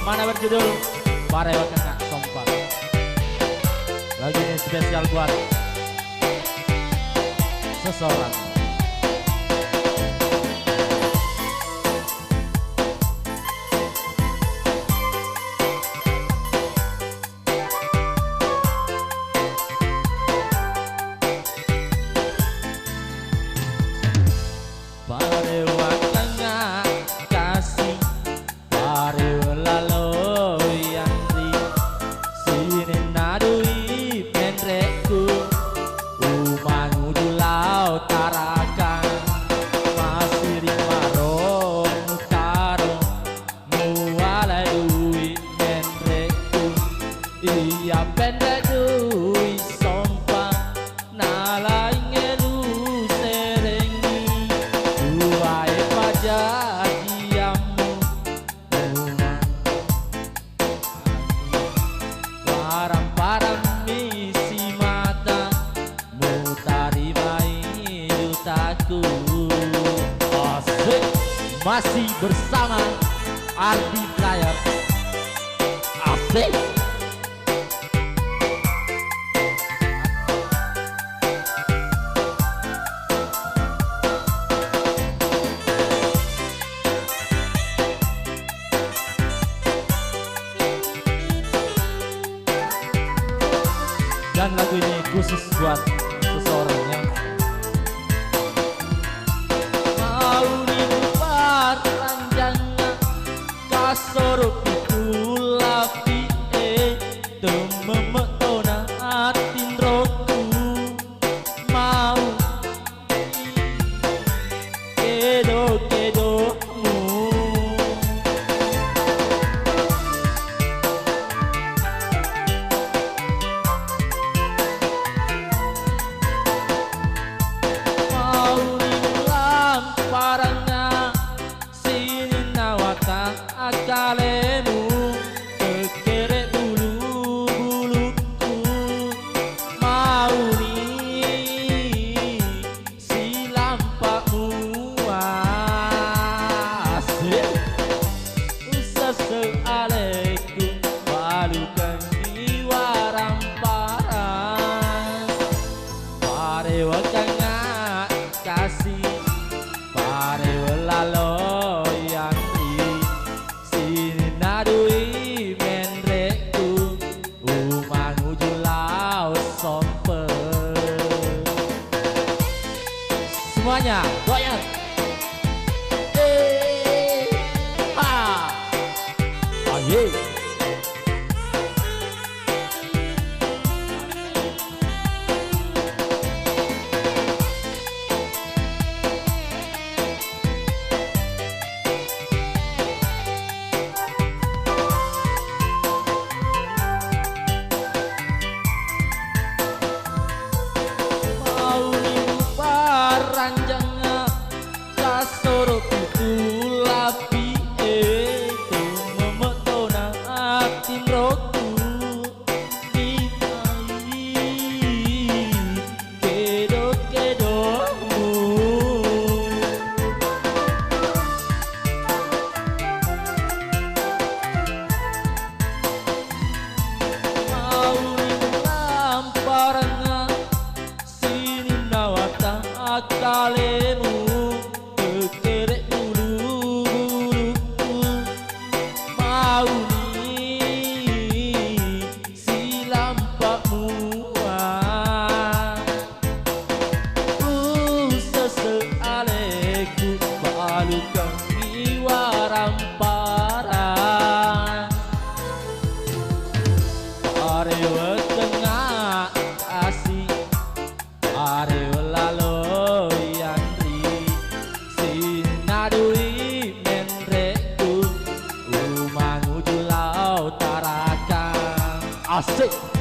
mana berjudul Parewa Kena Sompak. Lagu ini spesial buat seseorang. Parewa Kena kasih parewa lalu yang di sini nadui pendekku umangu dulau tarakan masih di marong mutaro mualai dui pendekku iya pendek dui sompa nalai ngedu serengi duai pajak diamu parang-parang misi mata mutari mai jutaku. Asik, masih bersama Ardi Player. Asik. Dan lagu ini khusus buat seseorang yang mau dibuat ranjangnya kasoro pikul lapi tememetona atin roku mau kedo-kedomu. Parangnya sini nawata akalemu kekere bulu-buluku mau ni si lampakmu asik sesealeku balukan di warang parang parewa Kena kasih parewa lalo yang di sini nadui menrekku umangu julau sompe. Semuanya goyang. Ha. Oh yeah. Ranjangnya kasoro pikul lapi tememetona atin roku dikai kedo-kedomu. Mau lamparangnya sini nawata akalemu kekere bulu-buluku mau ni si lampakmu sesealeku balukan di warang parang parewa Kena kasih parewa lalo yang di sini nadui menrekku umangu julau tarakan. Asik.